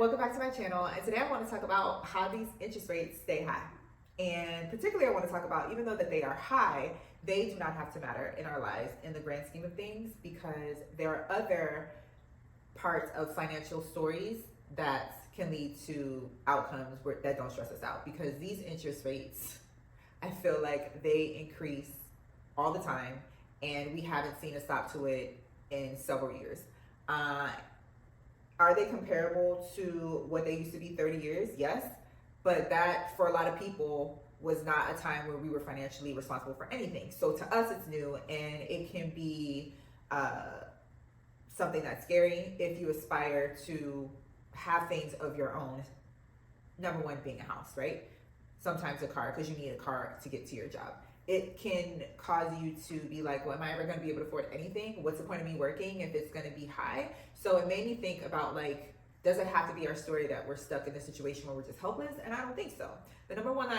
welcome back to my channel. And today I want to talk about how these interest rates stay high. And particularly I want to talk about, even though that they are high, they do not have to matter in our lives in the grand scheme of things, because there are other parts of financial stories that can lead to outcomes that don't stress us out. Because these interest rates, I feel like they increase all the time, and we haven't seen a stop to it in several years. Are they comparable to what they used to be 30 years? Yes. But that, for a lot of people, was not a time where we were financially responsible for anything. So to us, it's new, and it can be something that's scary if you aspire to have things of your own. Number one being a house, right? Sometimes a car, because you need a car to get to your job. It can cause you to be like, well, am I ever going to be able to afford anything? What's the point of me working if it's going to be high? So it made me think about, like, does it have to be our story that we're stuck in a situation where we're just helpless? And I don't think so. The number one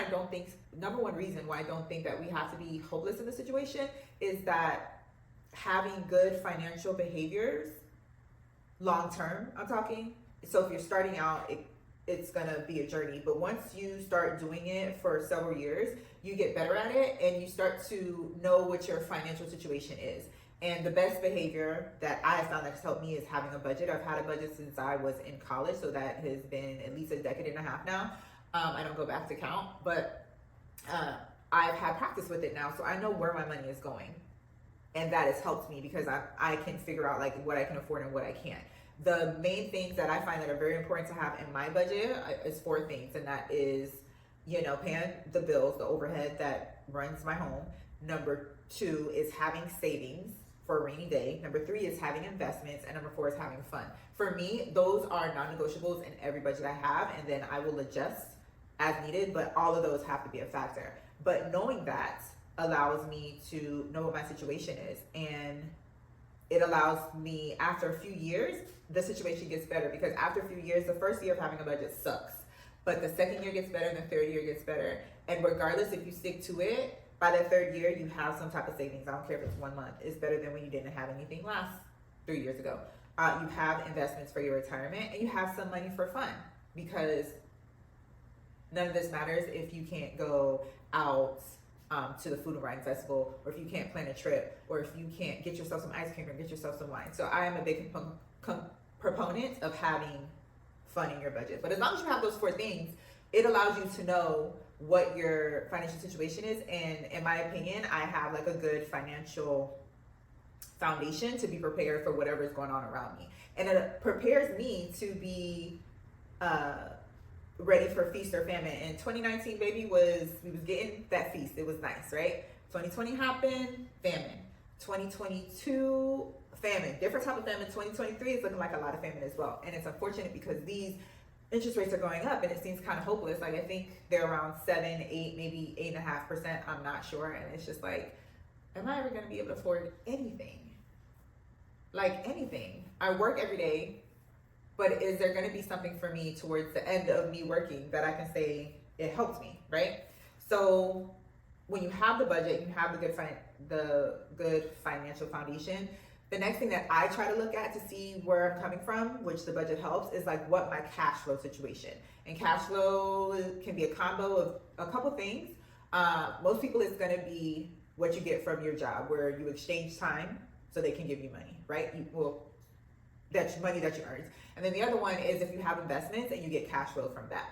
reason why I don't think that we have to be hopeless in the situation is that having good financial behaviors, long term, I'm talking. So if you're starting out, it's gonna be a journey, but once you start doing it for several years, you get better at it, and you start to know what your financial situation is. And the best behavior that I have found that's helped me is having a budget. I've had a budget since I was in college, so that has been at least a decade and a half now. I don't go back to count, but I've had practice with it now, so I know where my money is going, and that has helped me because I can figure out like what I can afford and what I can't. The main things that I find that are very important to have in my budget is 4 things, and that is, paying the bills, the overhead that runs my home. Number 2 is having savings for a rainy day. Number 3 is having investments, and number 4 is having fun. For me, those are non-negotiables in every budget I have, and then I will adjust as needed, but all of those have to be a factor. But knowing that allows me to know what my situation is, and it allows me, after a few years, the situation gets better, because after a few years, the first year of having a budget sucks, but the second year gets better and the third year gets better. And regardless if you stick to it, by the third year, you have some type of savings. I don't care if it's 1 month. It's better than when you didn't have anything last 3 years ago. You have investments for your retirement, and you have some money for fun, because none of this matters if you can't go out to the food and wine festival, or if you can't plan a trip, or if you can't get yourself some ice cream or get yourself some wine. So I am a big proponent of having fun in your budget. But as long as you have those 4 things, it allows you to know what your financial situation is. And in my opinion, I have like a good financial foundation to be prepared for whatever is going on around me. And it prepares me to be ready for feast or famine. And 2019, baby, we was getting that feast. It was nice, right? 2020 happened, famine. 2022, famine. Different type of famine. 2023 is looking like a lot of famine as well. And it's unfortunate because these interest rates are going up, and it seems kind of hopeless. Like, I think they're around 7, 8, maybe 8.5%. I'm not sure. And it's just like, am I ever going to be able to afford anything? Like, anything. I work every day, but is there going to be something for me towards the end of me working that I can say it helped me, right? So when you have the budget, you have the good financial foundation. The next thing that I try to look at to see where I'm coming from, which the budget helps, is like what my cash flow situation. And cash flow can be a combo of a couple things. Most people, it's going to be what you get from your job, where you exchange time so they can give you money, right? That's money that you earned. And then the other one is if you have investments and you get cash flow from that.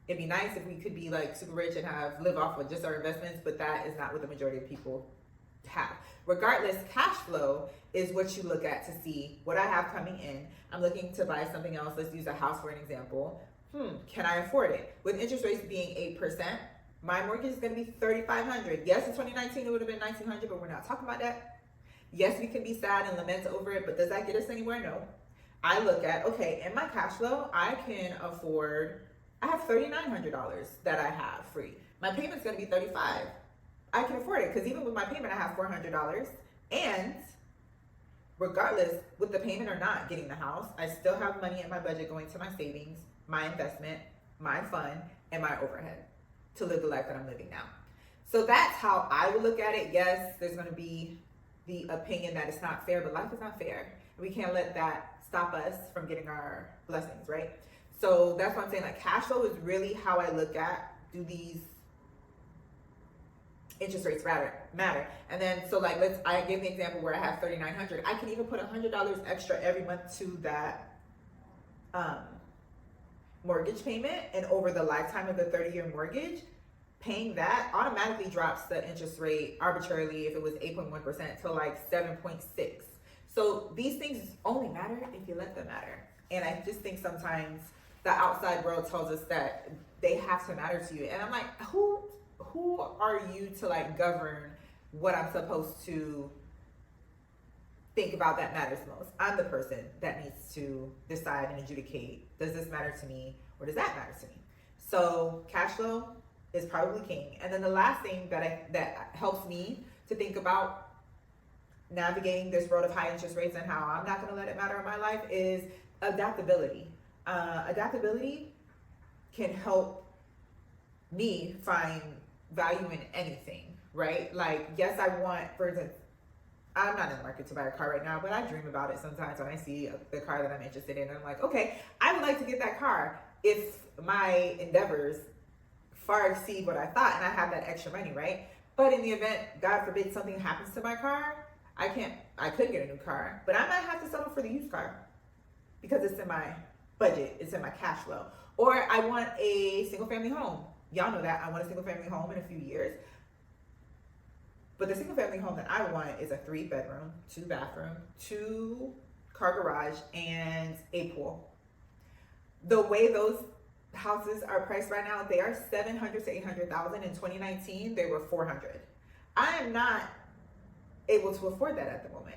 It'd be nice if we could be like super rich and live off with just our investments, but that is not what the majority of people have. Regardless, cash flow is what you look at to see what I have coming in. I'm looking to buy something else. Let's use a house for an example. Can I afford it? With interest rates being 8%, my mortgage is going to be $3,500. Yes, in 2019 it would have been $1,900, but we're not talking about that. Yes, we can be sad and lament over it, but does that get us anywhere? No. I look at, okay, in my cash flow, I have $3,900 that I have free. My payment's going to be $35. I can afford it, because even with my payment, I have $400. And regardless, with the payment or not getting the house, I still have money in my budget going to my savings, my investment, my fun, and my overhead to live the life that I'm living now. So that's how I would look at it. Yes, there's going to be the opinion that it's not fair, but life is not fair. We can't let that stop us from getting our blessings, right? So that's what I'm saying. Like, cash flow is really how I look at, do these interest rates matter. And then, so like, I give the example where I have 3,900. I can even put $100 extra every month to that mortgage payment, and over the lifetime of the 30-year mortgage, paying that automatically drops the interest rate arbitrarily, if it was 8.1%, to like 7.6. So these things only matter if you let them matter. And I just think sometimes the outside world tells us that they have to matter to you. And I'm like, who are you to like govern what I'm supposed to think about that matters most? I'm the person that needs to decide and adjudicate, does this matter to me or does that matter to me? So cash flow is probably king. And then the last thing that helps me to think about navigating this road of high interest rates and how I'm not going to let it matter in my life is adaptability. Adaptability can help me find value in anything, right? Like, yes, I want, for instance, I'm not in the market to buy a car right now, but I dream about it sometimes when I see the car that I'm interested in. And I'm like, okay, I would like to get that car if my endeavors far exceed what I thought and I have that extra money, right? But in the event, God forbid, something happens to my car, I could get a new car, but I might have to settle for the used car because it's in my budget, it's in my cash flow. Or I want a single family home. Y'all know that I want a single family home in a few years. But the single family home that I want is a 3-bedroom, 2-bathroom, 2-car garage, and a pool. The way those houses are priced right now, they are $700,000 to $800,000. In 2019, they were $400,000. I am not able to afford that at the moment.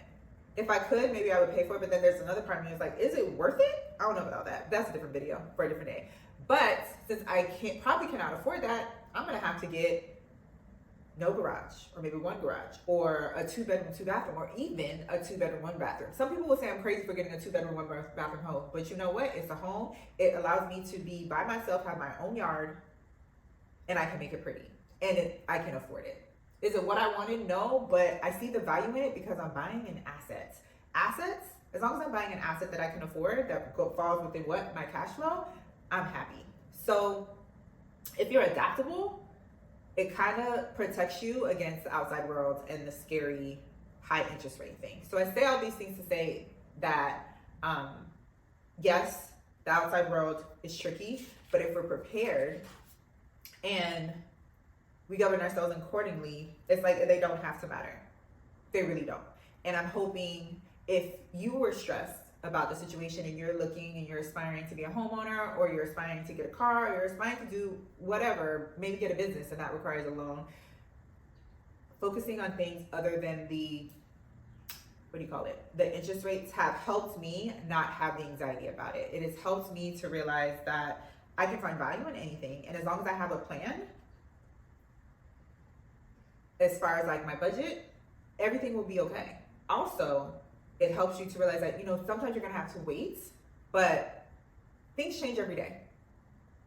If I could, maybe I would pay for it, but then there's another part of me that's like, is it worth it? I don't know about that. That's a different video for a different day. But since I probably cannot afford that, I'm gonna have to get no garage, or maybe 1 garage, or a 2-bedroom, 2-bathroom, or even a 2-bedroom, 1-bathroom. Some people will say I'm crazy for getting a 2-bedroom, 1-bathroom home, but you know what? It's a home. It allows me to be by myself, have my own yard, and I can make it pretty, and I can afford it. Is it what I wanted? No, but I see the value in it because I'm buying an asset. Assets, as long as I'm buying an asset that I can afford, that falls within what? My cash flow, I'm happy. So if you're adaptable, it kind of protects you against the outside world and the scary high interest rate thing. So I say all these things to say that, yes, the outside world is tricky, but if we're prepared and we govern ourselves accordingly, it's like they don't have to matter. They really don't. And I'm hoping if you were stressed about the situation and you're looking and you're aspiring to be a homeowner, or you're aspiring to get a car, or you're aspiring to do whatever, maybe get a business and that requires a loan, focusing on things other than the interest rates have helped me not have the anxiety about it. It has helped me to realize that I can find value in anything. And as long as I have a plan, as far as like my budget, everything will be okay. Also, it helps you to realize that, sometimes you're gonna have to wait, but things change every day.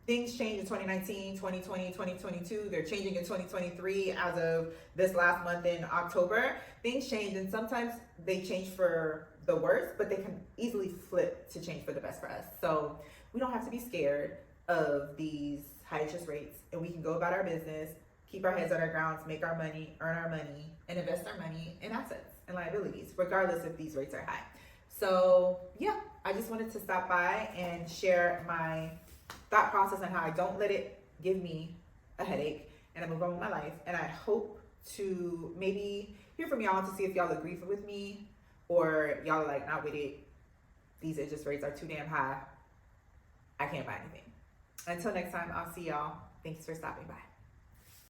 Things change in 2019, 2020, 2022. They're changing in 2023 as of this last month in October. Things change, and sometimes they change for the worst, but they can easily flip to change for the best for us. So we don't have to be scared of these high interest rates, and we can go about our business, keep our heads on our grounds, make our money, earn our money, and invest our money in assets and liabilities, regardless if these rates are high. So yeah, I just wanted to stop by and share my thought process on how I don't let it give me a headache and I move on with my life. And I hope to maybe hear from y'all to see if y'all agree with me, or y'all are like, not with it, these interest rates are too damn high, I can't buy anything. Until next time, I'll see y'all. Thanks for stopping by.